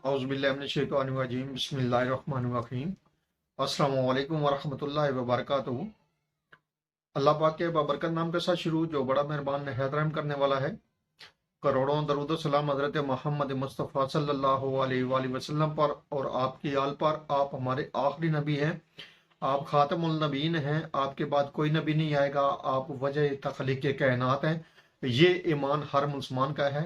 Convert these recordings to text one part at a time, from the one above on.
औज़ुबिल्लाहि बिस्मिल्लाहिर्रहमानिर्रहीम। अस्सलामु अलैकुम वरहमतुल्लाहि वबरकातुहू। अल्लाह पाक के बाबरकत नाम के साथ शुरू जो बड़ा मेहरबान नहायत रहम करने वाला है। करोड़ों दरूद सलाम हज़रत मोहम्मद मुस्तफ़ा सल्लल्लाहु अलैहि वसल्लम पर और आपकी आल पर। आप हमारे आखिरी नबी हैं, आप ख़ातमुल नबीन हैं, आपके बाद कोई नबी नहीं आएगा, आप वजह तख्लीक़ कायनात हैं। ये ईमान हर मुसलमान का है।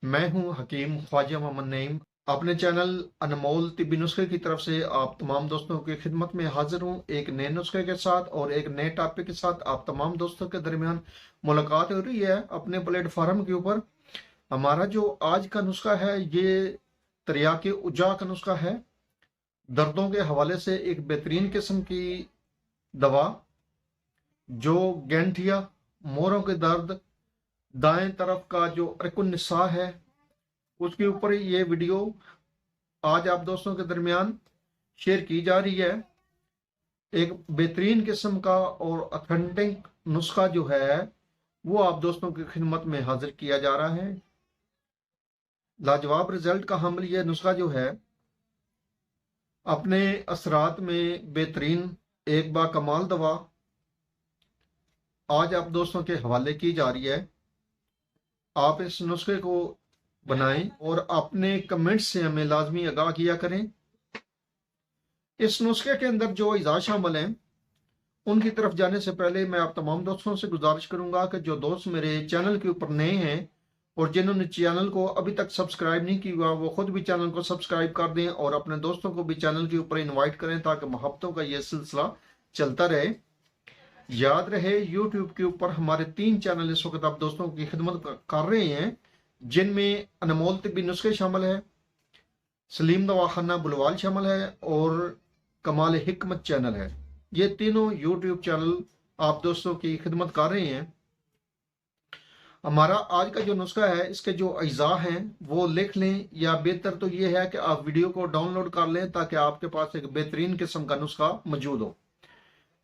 मैं हूँ हकीम ख्वाजा मोहम्मद नईम, अपने चैनल अनमोल तिब्बी नुस्खे की तरफ से आप तमाम दोस्तों की खिदमत में हाजिर हूँ, एक नए नुस्खे के साथ और एक नए टॉपिक के साथ। आप तमाम दोस्तों के दरमियान मुलाकात हो रही है अपने प्लेटफार्म के ऊपर। हमारा जो आज का नुस्खा है ये तरियाके उजा का नुस्खा है। दर्दों के हवाले से एक बेहतरीन किस्म की दवा जो गैंठिया, मोरों के दर्द, दाएं तरफ का जो अरकुन निसा है उसके ऊपर ये वीडियो आज आप दोस्तों के दरमियान शेयर की जा रही है। एक बेहतरीन किस्म का और ऑथेंटिक नुस्खा जो है वो आप दोस्तों की खिदमत में हाजिर किया जा रहा है। लाजवाब रिजल्ट का हामिल यह नुस्खा जो है अपने असरात में बेहतरीन एक बाकमाल दवा आज आप दोस्तों के हवाले की जा रही है। आप इस नुस्खे को बनाएं और अपने कमेंट्स से हमें लाजमी आगाह किया करें। इस नुस्खे के अंदर जो अज़ा शामिल हैं उनकी तरफ जाने से पहले मैं आप तमाम दोस्तों से गुजारिश करूंगा कि जो दोस्त मेरे चैनल के ऊपर नए हैं और जिन्होंने चैनल को अभी तक सब्सक्राइब नहीं किया वो खुद भी चैनल को सब्सक्राइब कर दें और अपने दोस्तों को भी चैनल के ऊपर इन्वाइट करें ताकि मोहब्बतों का ये सिलसिला चलता रहे। याद रहे यूट्यूब के ऊपर हमारे 3 चैनल इस वक्त आप दोस्तों की खिदमत कर रहे हैं, जिनमें अनमोल तिब्बी नुस्खे शामिल है, सलीम दवाखाना बुलवाल शामिल है और कमाल हिकमत चैनल है। ये तीनों यूट्यूब चैनल आप दोस्तों की खिदमत कर रहे हैं। हमारा आज का जो नुस्खा है इसके जो अज्जा हैं वो लिख लें, या बेहतर तो ये है कि आप वीडियो को डाउनलोड कर लें ताकि आपके पास एक बेहतरीन किस्म का नुस्खा मौजूद हो।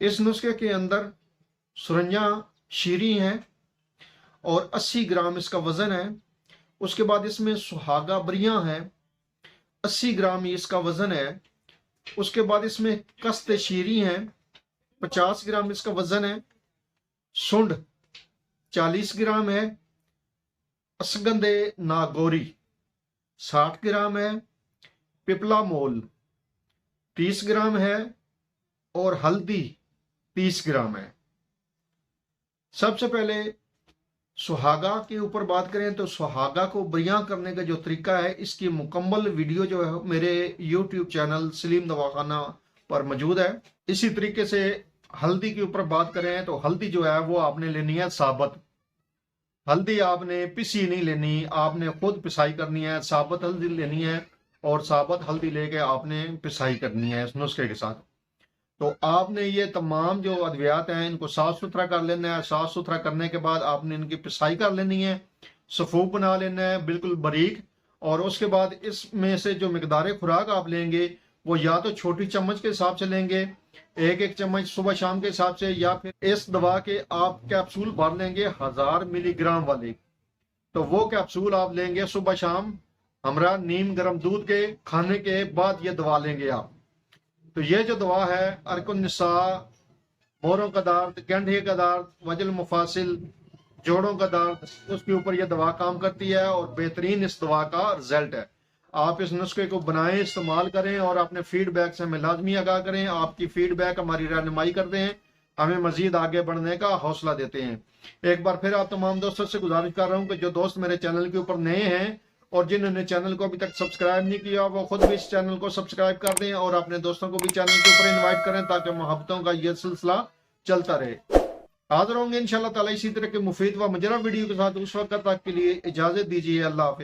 इस नुस्खे के अंदर सुरंजा शीरी है और 80 ग्राम इसका वजन है। उसके बाद इसमें सुहागा बरियां है, 80 ग्राम इसका वजन है। उसके बाद इसमें कस्ते शीरी हैं, 50 ग्राम इसका वजन है। सुंड 40 ग्राम है। असगंदे नागोरी 60 ग्राम है। पिपला मोल 30 ग्राम है और हल्दी 30 ग्राम है। सबसे पहले सुहागा के ऊपर बात करें तो सुहागा को बरियां करने का जो तरीका है इसकी मुकम्मल वीडियो जो है मेरे YouTube चैनल सलीम दवाखाना पर मौजूद है। इसी तरीके से हल्दी के ऊपर बात करें तो हल्दी जो है वो आपने लेनी है साबुत हल्दी, आपने पिसी नहीं लेनी, आपने खुद पिसाई करनी है। साबुत हल्दी लेनी है और साबुत हल्दी लेके आपने पिसाई करनी है इस नुस्खे के साथ। तो आपने ये तमाम जो अद्वियात हैं इनको साफ सुथरा कर लेना है। साफ सुथरा करने के बाद आपने इनकी पिसाई कर लेनी है, सफूफ बना लेना है बिल्कुल बारीक। और उसके बाद इसमें से जो मिकदार खुराक आप लेंगे वो या तो छोटी चम्मच के हिसाब से लेंगे, एक चम्मच सुबह शाम के हिसाब से, या फिर इस दवा के आप कैप्सूल भर लेंगे 1000 मिलीग्राम वाले। तो वो कैप्सूल आप लेंगे सुबह शाम हमरा नीम गर्म दूध के खाने के बाद ये दवा लेंगे आप। तो ये जो दवा है अरकुन निसा, मोरों का दर्द, गंढे का दर्द, वजल मुफासिल, जोड़ों का दर्द, उसके ऊपर ये दवा काम करती है और बेहतरीन इस दवा का रिजल्ट है। आप इस नुस्खे को बनाएं, इस्तेमाल करें और अपने फीडबैक से हमें लाजमी आगाह करें। आपकी फीडबैक हमारी रहनुमाई करते हैं, हमें मजीद आगे बढ़ने का हौसला देते हैं। एक बार फिर आप तमाम दोस्तों से गुजारिश कर रहा हूँ कि जो दोस्त मेरे चैनल के ऊपर नए हैं और जिन्होंने चैनल को अभी तक सब्सक्राइब नहीं किया वो खुद भी इस चैनल को सब्सक्राइब कर दें और अपने दोस्तों को भी चैनल के ऊपर इनवाइट करें ताकि मोहब्बतों का यह सिलसिला चलता रहे। हाजिर होंगे इंशाल्लाह ताला इसी तरह के मुफीद व मुजरा वीडियो के साथ। उस वक्त तक के लिए इजाजत दीजिए। अल्लाह हाफिज़।